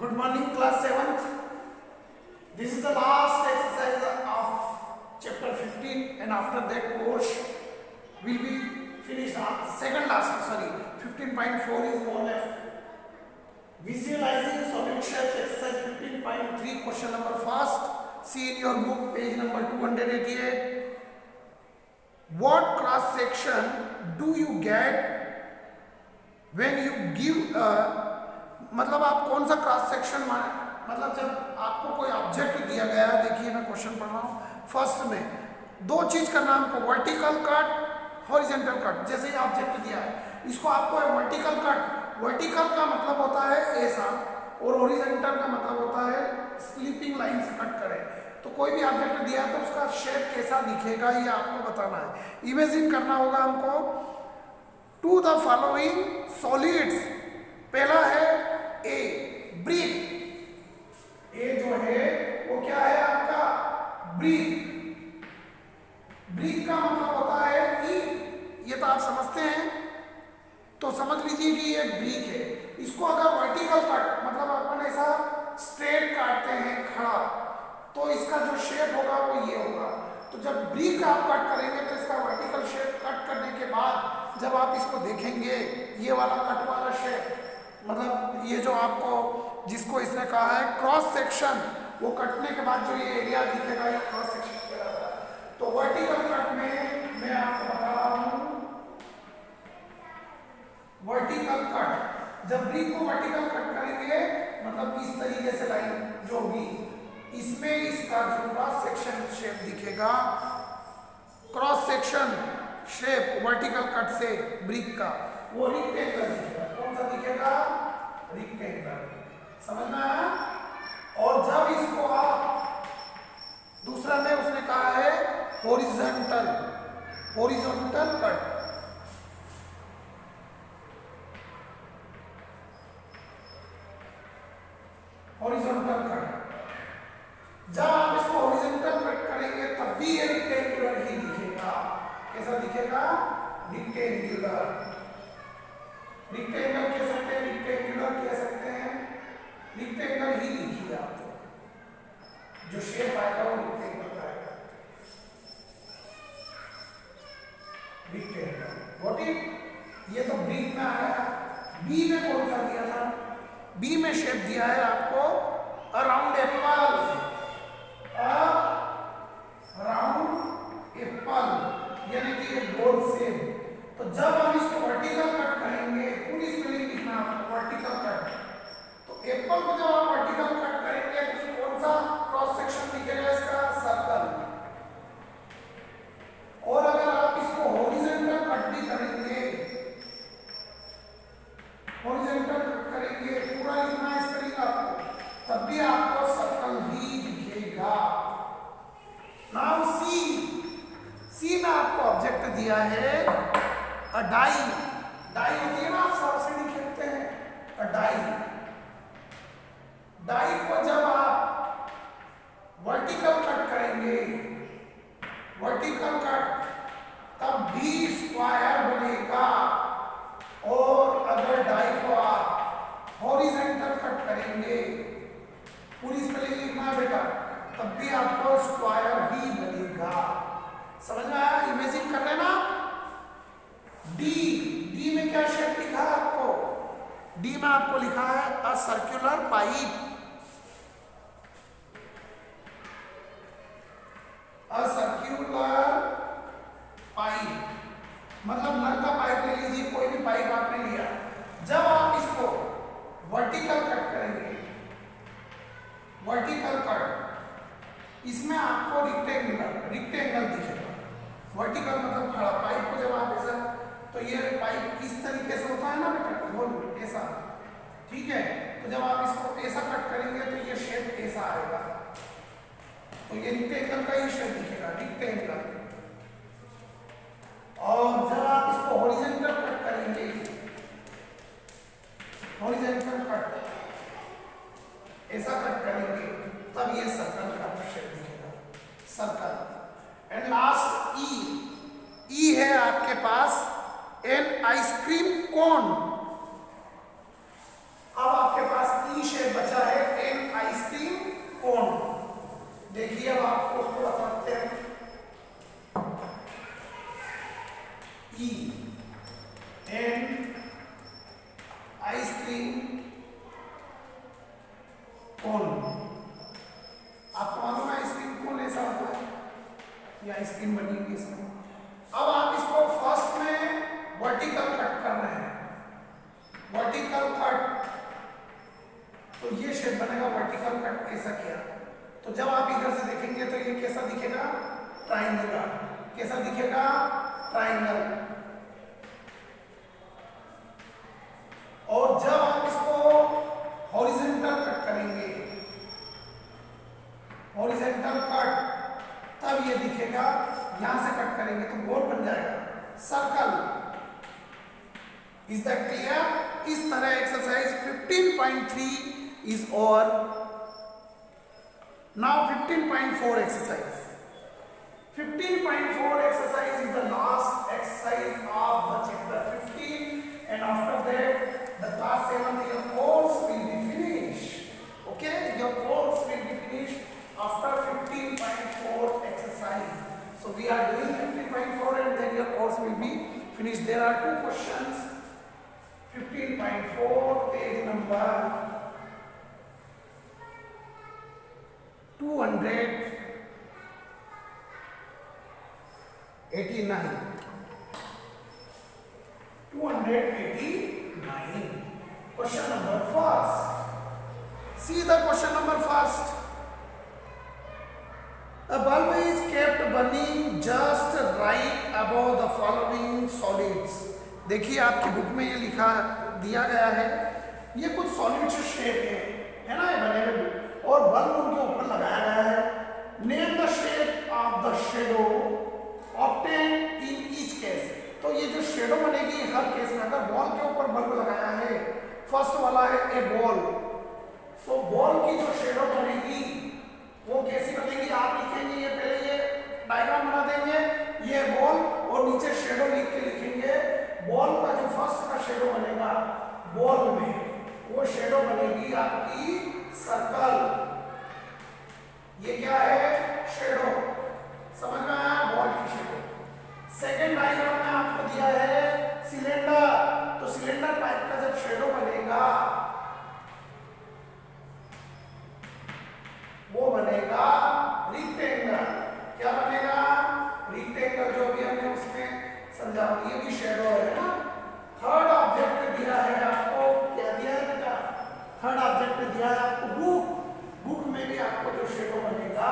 Good morning, class 7th. This is the last exercise of chapter 15, and after that course will be finished. Second last, sorry, 15.4 is more left. Visualizing solid shapes exercise 15.3, question number first. See in your book, page number 288. What cross section do you get when you give मतलब आप कौन सा cross section मतलब जब आपको कोई object दिया गया है, देखिए मैं क्वेश्चन पढ़ रहा हूँ। फर्स्ट में दो चीज करना हमको, वर्टिकल कट, हॉरिजॉन्टल कट। जैसे ही ऑब्जेक्ट दिया है, इसको आपको वर्टिकल कट, वर्टिकल का मतलब होता है ऐसा और हॉरिजॉन्टल का मतलब होता है स्लीपिंग लाइन से कट करें। तो कोई भी ऑब्जेक्ट दिया है तो उसका शेप कैसा दिखेगा ये आपको बताना है। इमेजिन करना होगा हमको। टू द फॉलोइंग सॉलिड्स, पहला है ए, ब्रिक। ए जो है वो क्या है आपका, ब्रिक। ब्रिक का मतलब होता है ईंट, ये तो आप समझते हैं। तो समझ लीजिए कि ये ब्रिक है। इसको अगर वर्टिकल कट मतलब अपन ऐसा स्ट्रेट काटते हैं खड़ा, तो इसका जो शेप होगा वो ये होगा। तो जब ब्रिक आप कट करेंगे तो इसका वर्टिकल शेप कट करने के बाद जब आप इसको देखेंगे, ये वाला कट वाला शेप, मतलब ये जो आपको जिसको इसने कहा है क्रॉस सेक्शन, वो कटने के बाद जो ये एरिया दिखेगा ये क्रॉस सेक्शन कहलाता है। तो वर्टिकल कट में मैं आपको बता रहा हूं, वर्टिकल कट, जब ब्रिक को वर्टिकल कट करेंगे मतलब इस तरीके से लाइन जो भी, इसमें इसका जो क्रॉस सेक्शन शेप दिखेगा, cross section shape vertical cut से ब्रिक का, वो रेक्टेंगल दिखेगा। कौन सा दिखेगा, रेक्टेंगल। समझ में आया। और जब इसको आप दूसरा में उसने कहा है horizontal, horizontal cut, horizontal cut, जब आप इसको हॉरिजॉन्टल कट करेंगे तब भी ये रेक्टेंगुलर ही दिखेगा। कैसा दिखेगा, रेक्टेंगुलर। रेक्टेंगल कह सकते हैं, रेक्टेंगुलर कह सकते हैं, रेक्टेंगल ही दिखिए आपको, जो शेप आएगा वो रेक्टेंगल का आएगा। रेक्टेंगल व्हाट इट, ये तो ब्रिक में आया। बी में कौन सा दिया था, बी में शेप दिया है आपको अराउंड एप्पल, अराउंड एप्पल, यानी कि एक गोल शेप। तो जब हम इसको वर्टिकल कट करेंगे, पूरी स्पेलिंग लिखना आपको, वर्टिकल कट। तो एप्पल को जब आप वर्टिकल कट करेंगे तो कौन सा क्रॉस सेक्शन दिखेगा, इसका सर्कल। और अगर आप इसको हॉरिजॉन्टल कट भी करेंगे, हॉरिजॉन्टल कट करेंगे, पूरा लिखना है स्पेलिंग आपको, तब भी आपको सर्कल ही दिखेगा। नाउ सी में आपको ऑब्जेक्ट दिया है डाई। डाई होती है ना, आप शॉर्ट से नहीं खेलते हैं, डाई। डाई को जब आप वर्टिकल कट करेंगे, वर्टिकल कट, तब भी स्क्वायर बनेगा। और अगर डाई को आप हॉरिजॉन्टल कट करेंगे, पूरी स्पेलिंग लिखना है बेटा, तब भी आपको स्क्वायर ही बनेगा। समझ में आया। इमेजिन कर लेना। डी में क्या शेप लिखा है आपको, डी में आपको लिखा है a circular pipe, a circular pipe, मतलब नल का पाइप ले लीजिए, कोई भी पाइप आपने लिया। जब आप इसको वर्टिकल कट करेंगे, वर्टिकल कट, इसमें आपको रेक्टेंगल दिखेगा। वर्टिकल मतलब खड़ा, पाइप को जब आप ऐसा, तो ये पाइप इस तरीके से होता है ना बेटा, गोल ऐसा, ठीक है। तो जब आप इसको ऐसा कट करेंगे तो ये शेप ऐसा आएगा, तो ये रेक्टेंगल का ही शेप दिखेगा, रेक्टेंगल। और जब आप इसको हॉरिजॉन्टल कट करेंगे, हॉरिजॉन्टल कट ऐसा कट करेंगे, तब ये सर्कल का शेप दिखेगा, सर्कल। एंड लास्ट ई है आपके पास एन आइसक्रीम कोन। अब आपके पास ई शेप बचा है फिर कैसा दिखेगा, ट्राइंगुलर। कैसा दिखेगा, ट्राइंगल। और जब आप इसको हॉरिजॉन्टल कट करेंगे, हॉरिजॉन्टल कट, तब ये दिखेगा। यहां से कट करेंगे तो गोल बन जाएगा, सर्कल। Is that clear? इस तरह exercise 15.3 is over. Now 15.4 exercise. 15.4 exercise is the last exercise of the chapter 15, and after that the class 7 your course will be finished. Okay, your course will be finished after 15.4 exercise. So we are doing 15.4 and then your course will be finished. There are two questions. 15.4 page number 289. Question number first. See the question number first. A bulb is kept burning just right above the following solids. देखिए आपकी book में ये लिखा दिया गया है, ये कुछ सॉलिड्स शेप है ना, ये बने हुए, और बल्ब उनके ऊपर लगाया गया है। Name the shape of the shadow obtain in each case. तो ये जो शेडो बनेगी हर केस में, अगर बॉल के ऊपर बल्ब लगाया है, फर्स्ट वाला है ए बॉल, तो बॉल की जो शेडो बनेगी वो कैसी बनेगी, आप लिखेंगे, ये पहले ये डायग्राम बना देंगे, ये बॉल और नीचे शेडो लिख के लिखेंगे। बॉल का जो फर्स्ट का शेडो बनेगा बॉल में, वो शेडो बनेगी आपकी सर्कल। ये क्या है, शेडो। समझ में आया, बॉल की शेडो। सेकेंड डायग्राम में आपको दिया है सिलेंडर, तो सिलेंडर टाइप का जब शेडो बनेगा वो बनेगा रेक्टेंगल। क्या बनेगा, रेक्टेंगल, जो भी हमने उसमें समझा। ये भी शेडो है ना। थर्ड ऑब्जेक्ट दिया है आपको, क्या दिया है बेटा, थर्ड ऑब्जेक्ट दिया है आपको बुक। बुक में भी आपको जो शेडो बनेगा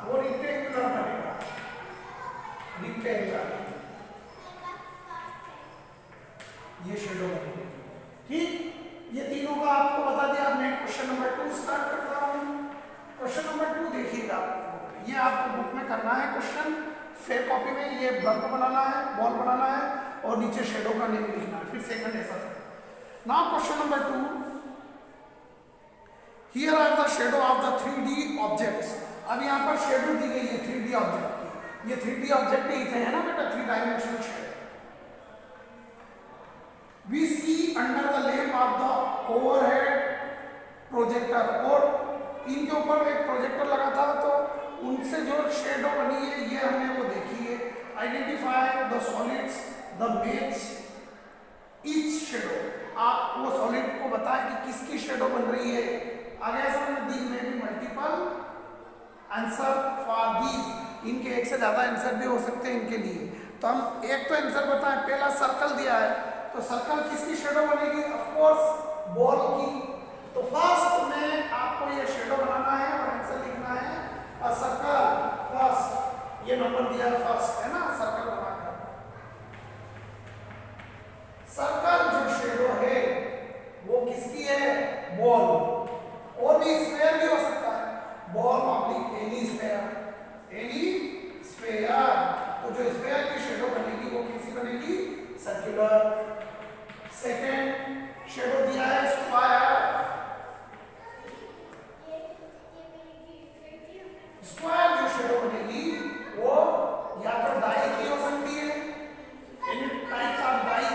वो रेक्टेंगुलर बनेगा, रेक्टेंगल, ये शेडो बनेगी। ठीक, ये तीनों का आपको बता दिया। मैं क्वेश्चन नंबर 2 स्टार्ट करता हूं। क्वेश्चन नंबर 2 देखिएगा, ये आपको बुक में करना है क्वेश्चन, फिर कॉपी में ये बल्ब बनाना है, बॉल बनाना है, और नीचे शेडो का नेम लिखना है। फिर सेकंड ऐसा था। Now question number 2, here are the shadow of the 3D objects. अब यहाँ पर शेडो दी गई है 3D ऑब्जेक्ट की। ये 3D ऑब्जेक्ट ही थे, है ना बेटा, 3 dimensional shadow. We see under the lamp of the overhead projector, और इनके ऊपर एक प्रोजेक्टर लगा था, तो उनसे जो शेडो बनी है ये हमने वो देखी है। Identify the solids the match each shadow. आप वो सॉलिड को बताएं कि किसकी शेडो बन रही है। आगे ऐसा दी में भी मल्टीपल आंसर फॉर दीज। इनके एक से ज्यादा आंसर भी हो सकते हैं इनके लिए। तो हम एक तो आंसर बताएं। पहला सर्कल दिया है, तो सर्कल किसकी शेडो बनेगी, ऑफ कोर्स बॉल की। तो फर्स्ट में आपको ये शेडो बनाना है और आंसर लिखना है। और सर्कल फर्स्ट, ये नंबर दिया फर्स्ट, है ना, सर्कल बनाकर। सर्कल जो शेडो है वो किसकी है, बॉल। और भी स्फेयर भी हो सकता है, ball oblique any sphere, any sphere. तो जो स्फेयर की शेडो बनेगी वो कैसी बनेगी, सर्कुलर। सेकेंड शेडो दिया है स्क्वायर। स्क्वायर जो शेडो बनेगी वो या तो डाई की हो सकती है, एनी टाइप्स ऑफ डाई,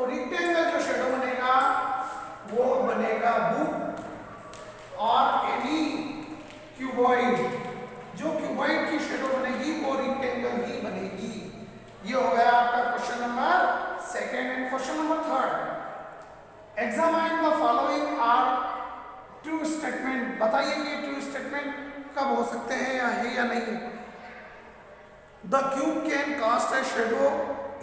तो रिक्टेंगल जो शेडो बनेगा वो बनेगा बुक और एनी क्यूबॉइड, जो क्यूबॉइड की शेडो बनेगी वो रिक्टेंगल ही बनेगी। ये हो गया आपका question number second. And question number third, examine the following are true statement. बताइए कि ट्रू स्टेटमेंट कब हो सकते हैं या है या नहीं। The cube can cast a shadow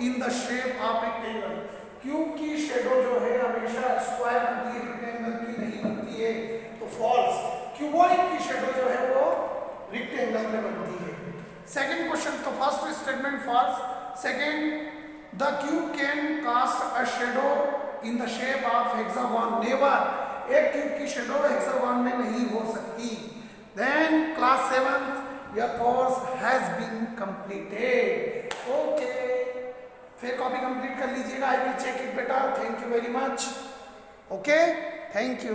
in the shape of rectangle. Cube की शेडो जो है हमेशा स्क्वायर बनती है, रेक्टेंगल की नहीं बनती है, तो फॉल्स। क्यूबॉइड की शेडो जो है वो रेक्टेंगल में बनती है। सेकंड क्वेश्चन, तो first statement false. Second, the cube can cast a shadow in the shape of hexagon. Never, एक क्यूब की शेडो हेक्सागोन में नहीं हो सकती। Then class 7 your course has been completed. Okay, फिर कॉपी कंप्लीट कर लीजिएगा। आई विल चेक इट बेटा। Thank you very much. Okay, thank you.